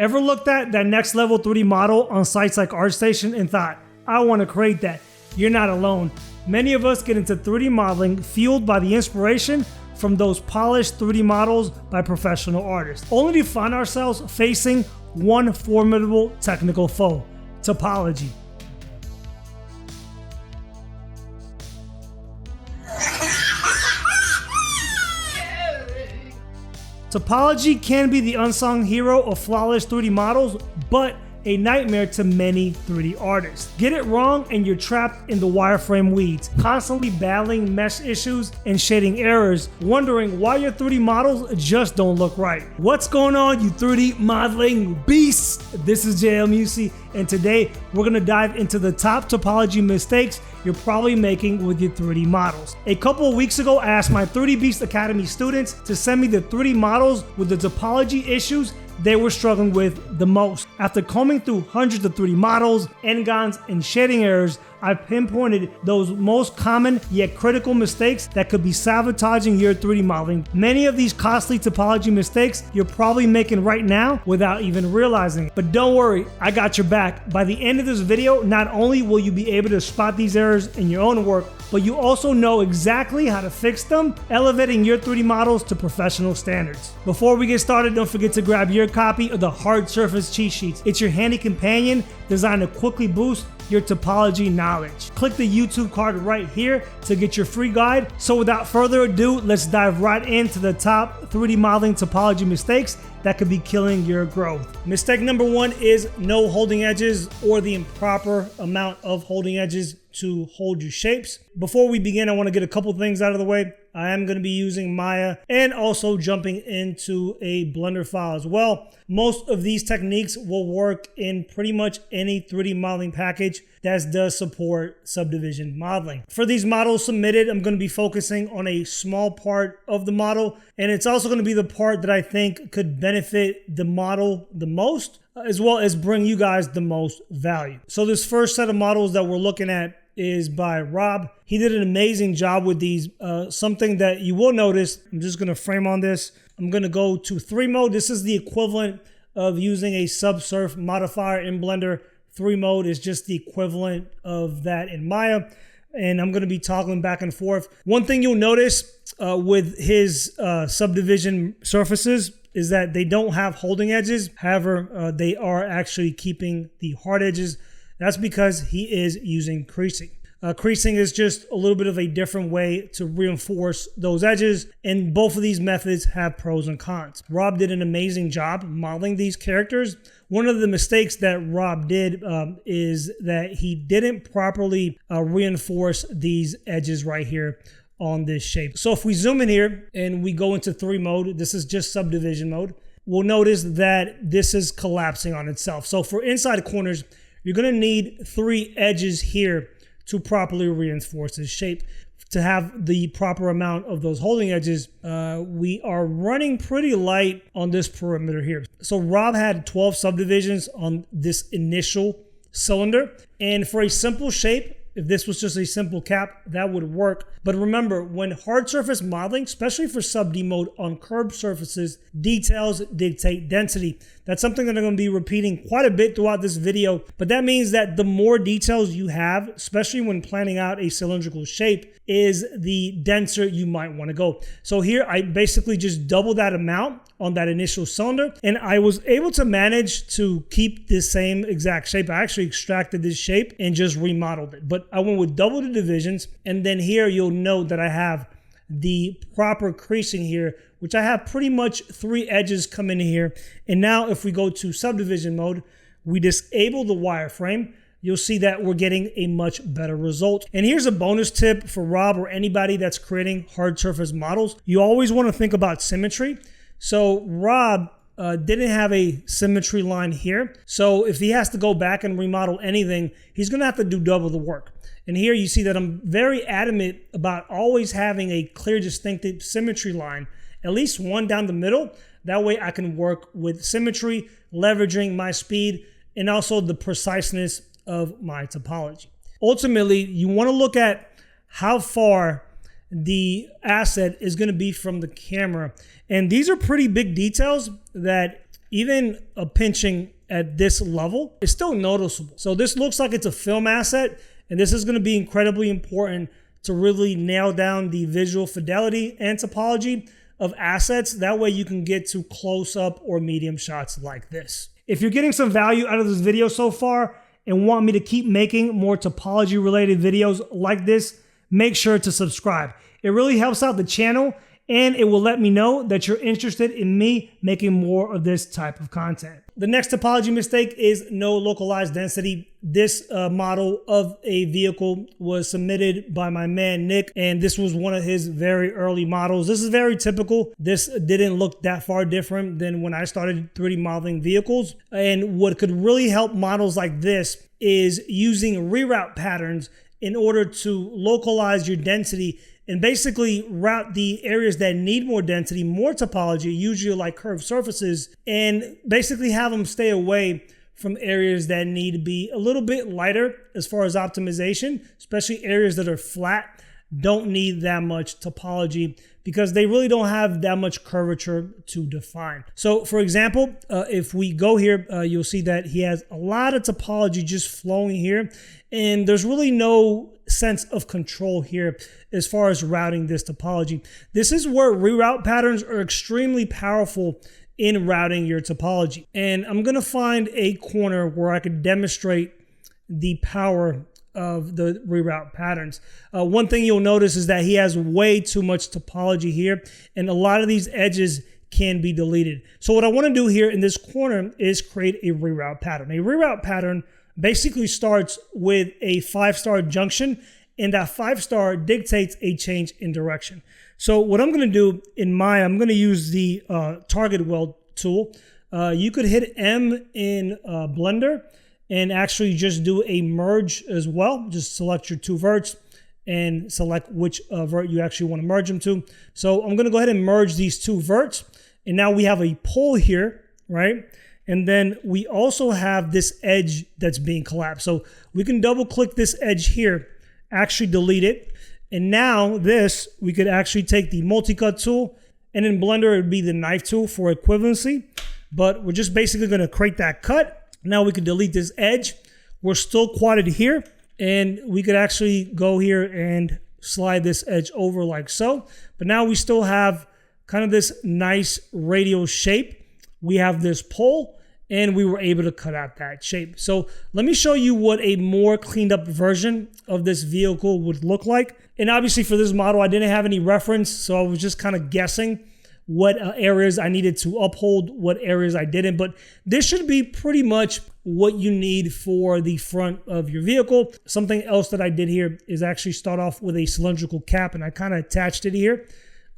Ever looked at that next level 3D model on sites like ArtStation and thought, I want to create that? You're not alone. Many of us get into 3D modeling fueled by the inspiration from those polished 3D models by professional artists, only to find ourselves facing one formidable technical foe: topology. Topology can be the unsung hero of flawless 3D models, but a nightmare to many 3D artists. Get it wrong and you're trapped in the wireframe weeds, constantly battling mesh issues and shading errors, wondering why your 3D models just don't look right. What's going on, you 3D modeling beasts? This is JL Musey, and today we're gonna dive into the top topology mistakes you're probably making with your 3D models. A couple of weeks ago, I asked my 3D Beast Academy students to send me the 3D models with the topology issues they were struggling with the most. After combing through hundreds of 3D models, n-gons, and shading errors, I pinpointed those most common yet critical mistakes that could be sabotaging your 3D modeling. Many of these costly topology mistakes you're probably making right now without even realizing. But don't worry, I got your back. By the end of this video, not only will you be able to spot these errors in your own work, but you also know exactly how to fix them, elevating your 3D models to professional standards. Before we get started, don't forget to grab your copy of the Hard Surface Cheat Sheets. It's your handy companion designed to quickly boost your topology knowledge. Click the YouTube card right here to get your free guide. So without further ado, let's dive right into the top 3D modeling topology mistakes that could be killing your growth. Mistake number one is no holding edges, or the improper amount of holding edges to hold your shapes. Before we begin, I want to get a couple things out of the way. I am going to be using Maya and also jumping into a Blender file as well. Most of these techniques will work in pretty much any 3D modeling package that does support subdivision modeling. For these models submitted, I'm going to be focusing on a small part of the model, and it's also going to be the part that I think could benefit the model the most, as well as bring you guys the most value. So this first set of models that we're looking at is by Rob. He did an amazing job with these. Something that you will notice, I'm just going to frame on this. I'm going to go to 3 mode. This is the equivalent of using a subsurf modifier in Blender. 3 mode is just the equivalent of that in Maya. And I'm going to be toggling back and forth. One thing you'll notice with his subdivision surfaces is that they don't have holding edges. However, they are actually keeping the hard edges. That's because he is using creasing. Creasing is just a little bit of a different way to reinforce those edges, and both of these methods have pros and cons. Rob did an amazing job modeling these characters. One of the mistakes that Rob did is that he didn't properly reinforce these edges right here on this shape. So if we zoom in here and we go into 3 mode, this is just subdivision mode, we'll notice that this is collapsing on itself. So for inside corners, you're going to need 3 edges here to properly reinforce this shape. To have the proper amount of those holding edges, we are running pretty light on this perimeter here. So Rob had 12 subdivisions on this initial cylinder. And for a simple shape, if this was just a simple cap, that would work. But remember, when hard surface modeling, especially for sub-D mode on curved surfaces, details dictate density. That's something that I'm going to be repeating quite a bit throughout this video. But that means that the more details you have, especially when planning out a cylindrical shape, is the denser you might want to go. So here I basically just double that amount on that initial cylinder, and I was able to manage to keep the same exact shape. I actually extracted this shape and just remodeled it, but I went with double the divisions. And then here you'll note that I have the proper creasing here, which I have pretty much 3 edges come in here. And now if we go to subdivision mode, we disable the wireframe, you'll see that we're getting a much better result. And here's a bonus tip for Rob or anybody that's creating hard surface models. You always want to think about symmetry. So Rob didn't have a symmetry line here. So if he has to go back and remodel anything, he's going to have to do double the work. And here you see that I'm very adamant about always having a clear, distinctive symmetry line, at least one down the middle. That way I can work with symmetry, leveraging my speed, and also the preciseness of my topology. Ultimately, you want to look at how far the asset is going to be from the camera. And these are pretty big details that even a pinching at this level is still noticeable. So this looks like it's a film asset, and this is going to be incredibly important to really nail down the visual fidelity and topology of assets. That way you can get to close up or medium shots like this. If you're getting some value out of this video so far and want me to keep making more topology related videos like this, make sure to subscribe. It really helps out the channel, and it will let me know that you're interested in me making more of this type of content. The next topology mistake is no localized density. This model of a vehicle was submitted by my man Nick, and this was one of his very early models. This is very typical. This didn't look that far different than when I started 3D modeling vehicles. And what could really help models like this is using reroute patterns in order to localize your density and basically route the areas that need more density, more topology, usually like curved surfaces, and basically have them stay away from areas that need to be a little bit lighter as far as optimization, especially areas that are flat, don't need that much topology because they really don't have that much curvature to define. So for example, if we go here, you'll see that he has a lot of topology just flowing here, and there's really no sense of control here as far as routing this topology. This is where reroute patterns are extremely powerful in routing your topology. And I'm gonna find a corner where I could demonstrate the power of the reroute patterns. One thing you'll notice is that he has way too much topology here, and a lot of these edges can be deleted. So what I want to do here in this corner is create a reroute pattern. A reroute pattern basically starts with a 5-star junction, and that 5-star dictates a change in direction. So what I'm going to do I'm going to use the target weld tool. You could hit M in Blender and actually just do a merge as well. Just select your 2 verts and select which vert you actually want to merge them to. So I'm going to go ahead and merge these 2 verts. And now we have a pole here, right? And then we also have this edge that's being collapsed. So we can double click this edge here, actually delete it. And now this, we could actually take the multi-cut tool, and in Blender, it would be the knife tool for equivalency. But we're just basically gonna create that cut. Now we can delete this edge. We're still quadded here, and we could actually go here and slide this edge over like so. But now we still have kind of this nice radial shape. We have this pole, and we were able to cut out that shape. So let me show you what a more cleaned up version of this vehicle would look like. And obviously for this model, I didn't have any reference, so I was just kind of guessing what areas I needed to uphold, what areas I didn't. But this should be pretty much what you need for the front of your vehicle. Something else that I did here is actually start off with a cylindrical cap, and I kind of attached it here.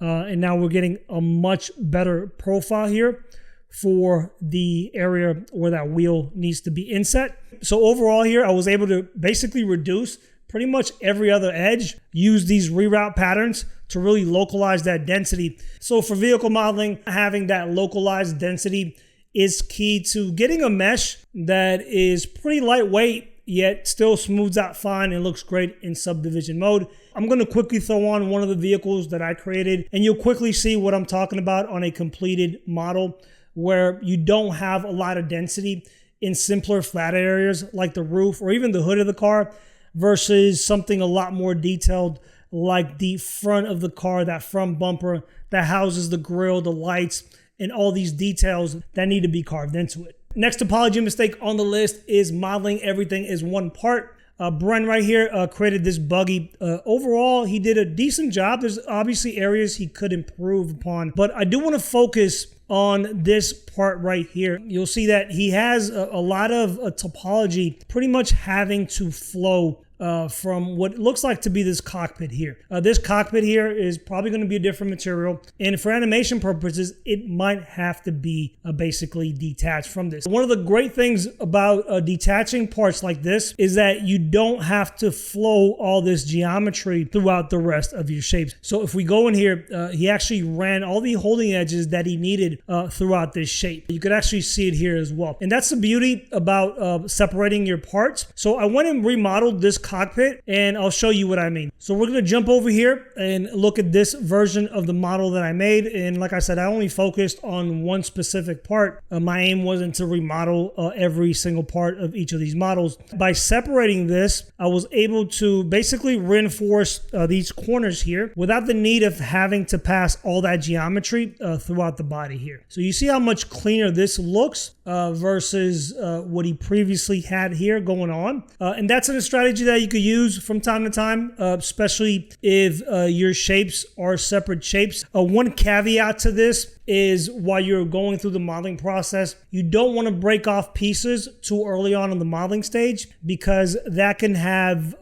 And now we're getting a much better profile here for the area where that wheel needs to be inset. So overall here, I was able to basically reduce pretty much every other edge, use these reroute patterns to really localize that density. So for vehicle modeling, having that localized density is key to getting a mesh that is pretty lightweight, yet still smooths out fine and looks great in subdivision mode. I'm going to quickly throw on one of the vehicles that I created, and you'll quickly see what I'm talking about on a completed model where you don't have a lot of density in simpler flat areas like the roof or even the hood of the car versus something a lot more detailed like the front of the car, that front bumper that houses the grille, the lights, and all these details that need to be carved into it. Next topology mistake on the list is modeling everything as one part. Bren right here created this buggy. Overall, he did a decent job. There's obviously areas he could improve upon, but I do want to focus on this part right here. You'll see that he has a lot of topology pretty much having to flow from what looks like to be this cockpit here. This cockpit here is probably going to be a different material, and for animation purposes, it might have to be basically detached from this. One of the great things about detaching parts like this is that you don't have to flow all this geometry throughout the rest of your shapes. So if we go in here, he actually ran all the holding edges that he needed throughout this shape. You could actually see it here as well. And that's the beauty about separating your parts. So I went and remodeled this cockpit, and I'll show you what I mean. So we're gonna jump over here and look at this version of the model that I made. And like I said, I only focused on one specific part. My aim wasn't to remodel every single part of each of these models. By separating this, I was able to basically reinforce these corners here without the need of having to pass all that geometry throughout the body here. So you see how much cleaner this looks versus what he previously had here going on. And that's a strategy that you could use from time to time, especially if your shapes are separate shapes. One caveat to this is while you're going through the modeling process, you don't want to break off pieces too early on in the modeling stage, because that can have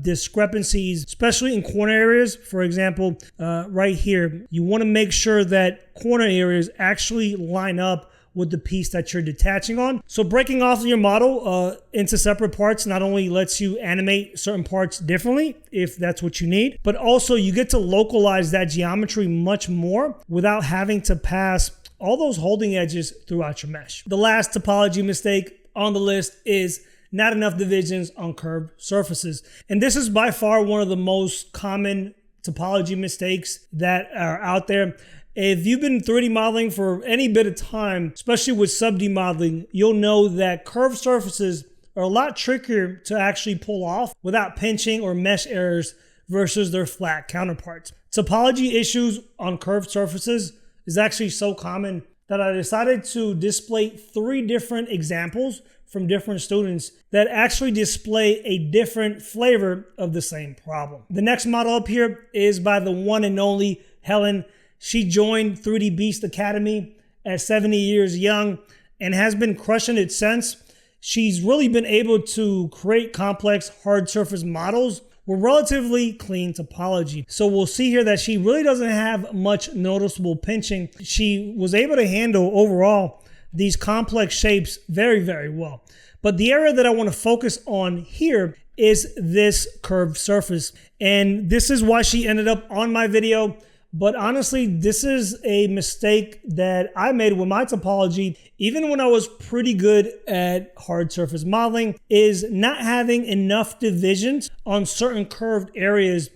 discrepancies, especially in corner areas. For example, right here, you want to make sure that corner areas actually line up with the piece that you're detaching on. So breaking off your model into separate parts not only lets you animate certain parts differently if that's what you need, but also you get to localize that geometry much more without having to pass all those holding edges throughout your mesh. The last topology mistake on the list is not enough divisions on curved surfaces. And this is by far one of the most common topology mistakes that are out there. If you've been 3D modeling for any bit of time, especially with sub-D modeling, you'll know that curved surfaces are a lot trickier to actually pull off without pinching or mesh errors versus their flat counterparts. Topology issues on curved surfaces is actually so common that I decided to display 3 different examples from different students that actually display a different flavor of the same problem. The next model up here is by the one and only Helen. She joined 3D Beast Academy at 70 years young and has been crushing it since. She's really been able to create complex hard surface models with relatively clean topology. So we'll see here that she really doesn't have much noticeable pinching. She was able to handle overall these complex shapes very, very well. But the area that I want to focus on here is this curved surface. And this is why she ended up on my video. But honestly, this is a mistake that I made with my topology, even when I was pretty good at hard surface modeling, is not having enough divisions on certain curved areas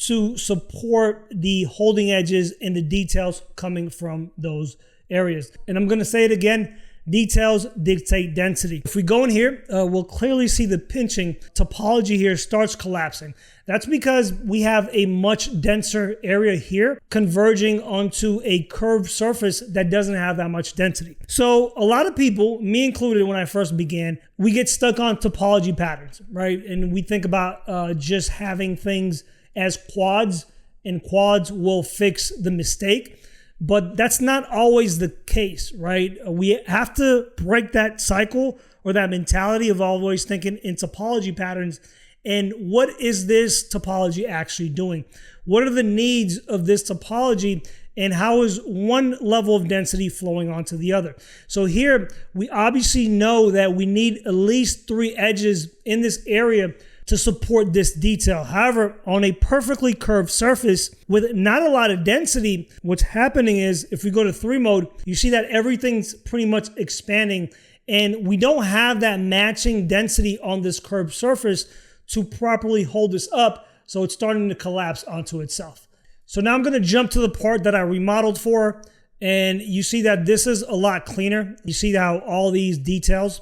to support the holding edges and the details coming from those areas. And I'm going to say it again, details dictate density. If we go in here, we'll clearly see the pinching topology here starts collapsing. That's because we have a much denser area here converging onto a curved surface that doesn't have that much density. So a lot of people, me included when I first began, we get stuck on topology patterns, right? And we think about just having things as quads, and quads will fix the mistake. But that's not always the case, right? We have to break that cycle or that mentality of always thinking in topology patterns. And what is this topology actually doing? What are the needs of this topology? And how is one level of density flowing onto the other? So here, we obviously know that we need at least 3 edges in this area to support this detail. However, on a perfectly curved surface with not a lot of density, what's happening is if we go to 3 mode, you see that everything's pretty much expanding, and we don't have that matching density on this curved surface to properly hold this up, so it's starting to collapse onto itself. So now I'm going to jump to the part that I remodeled for, and you see that this is a lot cleaner. You see how all these details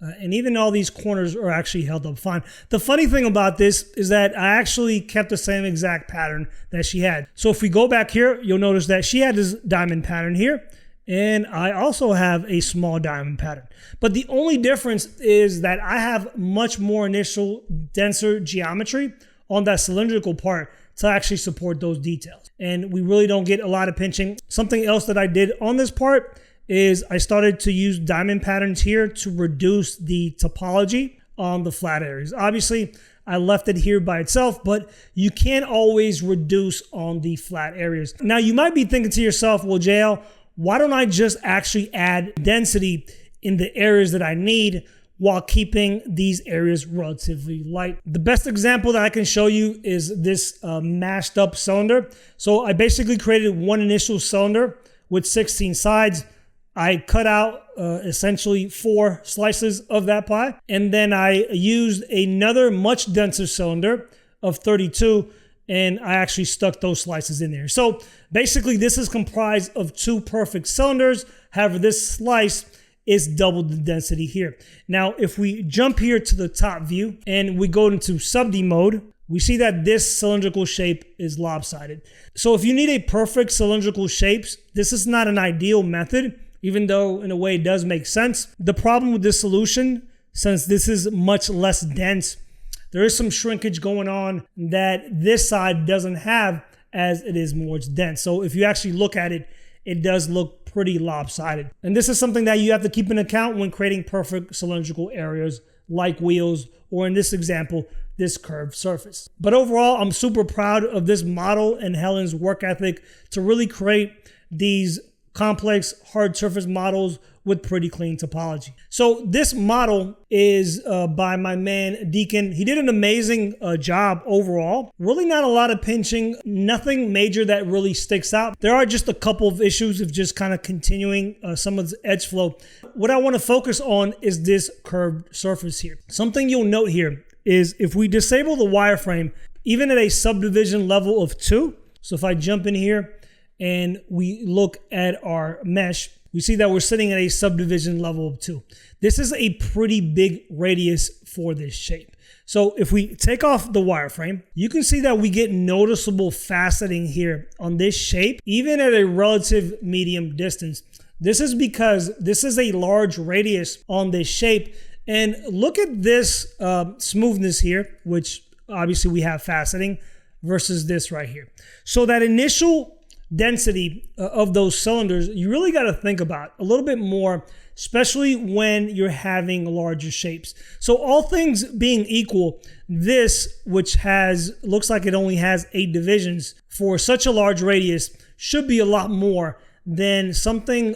and even all these corners are actually held up fine. The funny thing about this is that I actually kept the same exact pattern that she had. So if we go back here, you'll notice that she had this diamond pattern here, and I also have a small diamond pattern. But the only difference is that I have much more initial denser geometry on that cylindrical part to actually support those details. And we really don't get a lot of pinching. Something else that I did on this part is I started to use diamond patterns here to reduce the topology on the flat areas. Obviously, I left it here by itself, but you can't always reduce on the flat areas. Now, you might be thinking to yourself, well, JL, why don't I just actually add density in the areas that I need while keeping these areas relatively light? The best example that I can show you is this mashed up cylinder. So I basically created one initial cylinder with 16 sides. I cut out essentially 4 slices of that pie, and then I used another much denser cylinder of 32, and I actually stuck those slices in there. So basically this is comprised of 2 perfect cylinders. However, this slice is double the density here. Now, if we jump here to the top view and we go into subd mode, we see that this cylindrical shape is lopsided. So if you need a perfect cylindrical shapes, this is not an ideal method, even though in a way it does make sense. The problem with this solution, since this is much less dense, there is some shrinkage going on that this side doesn't have as it is more dense. So if you actually look at it, it does look pretty lopsided. And this is something that you have to keep in account when creating perfect cylindrical areas like wheels, or in this example, this curved surface. But overall, I'm super proud of this model and Helen's work ethic to really create these complex hard surface models with pretty clean topology. So this model is by my man Deacon. He did an amazing job overall. Really not a lot of pinching, nothing major that really sticks out. There are just a couple of issues of just kind of continuing some of the edge flow. What I want to focus on is this curved surface here. Something you'll note here is if we disable the wireframe, even at a subdivision level of 2, so if I jump in here and we look at our mesh, we see that we're sitting at a subdivision level of 2. This is a pretty big radius for this shape. So if we take off the wireframe, you can see that we get noticeable faceting here on this shape, even at a relative medium distance. This is because this is a large radius on this shape. And look at this smoothness here, which obviously we have faceting, versus this right here. So that initial density of those cylinders, you really got to think about a little bit more, especially when you're having larger shapes. So all things being equal, this, which looks like it only has 8 divisions for such a large radius, should be a lot more than something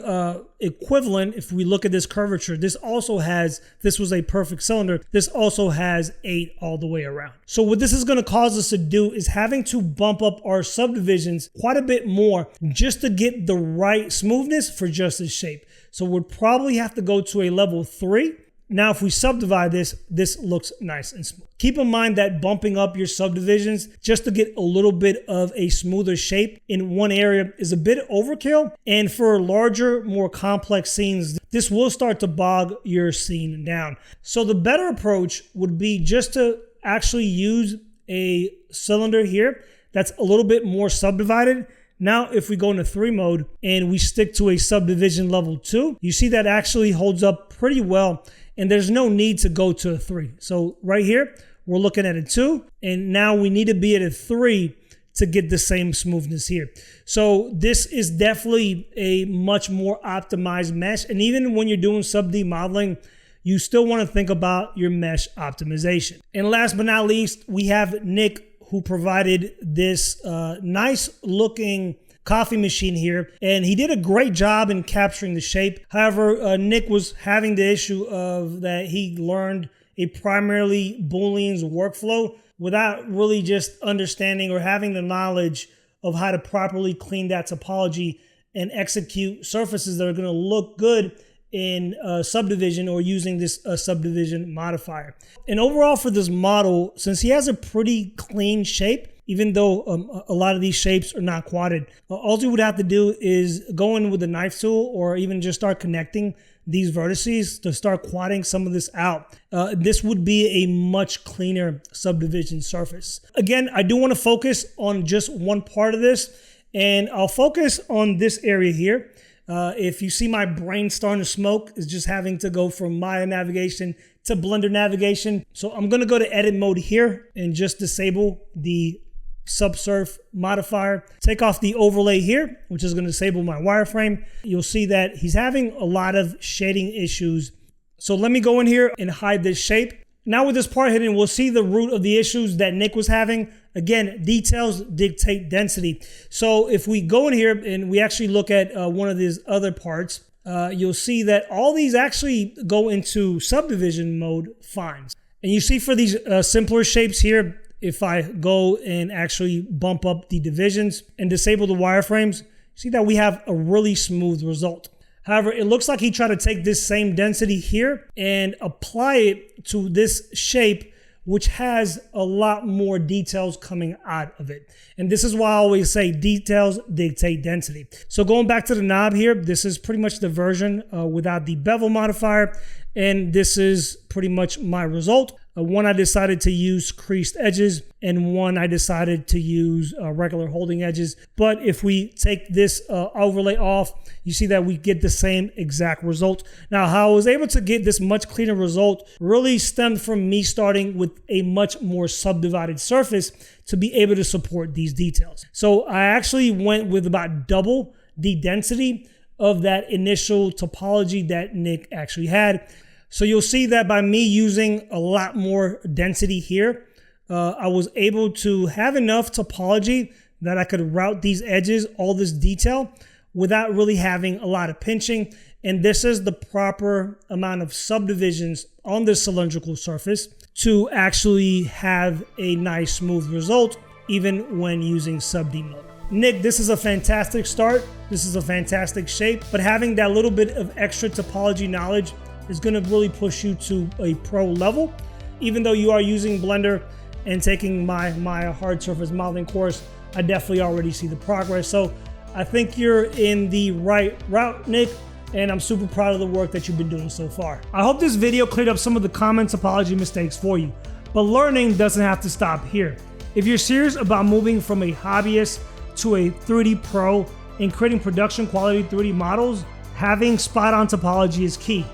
equivalent. If we look at this curvature, this was a perfect cylinder. This also has 8 all the way around. So what this is going to cause us to do is having to bump up our subdivisions quite a bit more just to get the right smoothness for just this shape. So we'd probably have to go to a level 3. Now, if we subdivide this looks nice and smooth. Keep in mind that bumping up your subdivisions just to get a little bit of a smoother shape in one area is a bit overkill. And for larger, more complex scenes, this will start to bog your scene down. So the better approach would be just to actually use a cylinder here that's a little bit more subdivided. Now, if we go into 3 mode and we stick to a subdivision level 2, you see that actually holds up pretty well. And there's no need to go to a 3. So right here, we're looking at a 2. And now we need to be at a 3 to get the same smoothness here. So this is definitely a much more optimized mesh. And even when you're doing sub-D modeling, you still want to think about your mesh optimization. And last but not least, we have Nick, who provided this nice looking coffee machine here, and he did a great job in capturing the shape. However, Nick was having the issue of that he learned a primarily Booleans workflow without really just understanding or having the knowledge of how to properly clean that topology and execute surfaces that are going to look good in subdivision or using this subdivision modifier. And overall for this model, since he has a pretty clean shape, even though a lot of these shapes are not quadded, all you would have to do is go in with a knife tool or even just start connecting these vertices to start quadding some of this out. This would be a much cleaner subdivision surface. Again, I do want to focus on just one part of this, and I'll focus on this area here. If you see my brain starting to smoke, is just having to go from Maya navigation to Blender navigation. So I'm going to go to edit mode here and just disable the subsurf modifier. Take off the overlay here, which is going to disable my wireframe. You'll see that he's having a lot of shading issues. So let me go in here and hide this shape. Now with this part hidden, we'll see the root of the issues that Nick was having. Again, details dictate density. So if we go in here and we actually look at one of these other parts, you'll see that all these actually go into subdivision mode fine. And you see for these simpler shapes here, if I go and actually bump up the divisions and disable the wireframes, see that we have a really smooth result. However, it looks like he tried to take this same density here and apply it to this shape, which has a lot more details coming out of it. And this is why I always say details dictate density. So going back to the knob here, this is pretty much the version without the bevel modifier. And this is pretty much my result. One I decided to use creased edges, and one I decided to use regular holding edges. But if we take this overlay off, you see that we get the same exact result. Now, how I was able to get this much cleaner result really stemmed from me starting with a much more subdivided surface to be able to support these details. So I actually went with about double the density of that initial topology that Nick actually had. So you'll see that by me using a lot more density here, I was able to have enough topology that I could route these edges, all this detail, without really having a lot of pinching. And this is the proper amount of subdivisions on this cylindrical surface to actually have a nice smooth result, even when using sub-D mode. Nick, this is a fantastic start. This is a fantastic shape, but having that little bit of extra topology knowledge is going to really push you to a pro level. Even though you are using Blender and taking my hard surface modeling course, I definitely already see the progress. So I think you're in the right route, Nick, and I'm super proud of the work that you've been doing so far. I hope this video cleared up some of the common topology mistakes for you, but learning doesn't have to stop here. If you're serious about moving from a hobbyist to a 3D pro and creating production quality 3D models, having spot-on topology is key.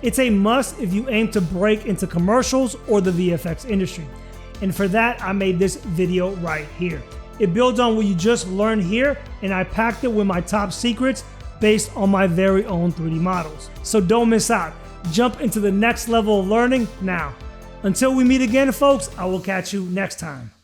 It's a must if you aim to break into commercials or the VFX industry. And for that, I made this video right here. It builds on what you just learned here, and I packed it with my top secrets based on my very own 3D models. So don't miss out. Jump into the next level of learning now. Until we meet again, folks, I will catch you next time.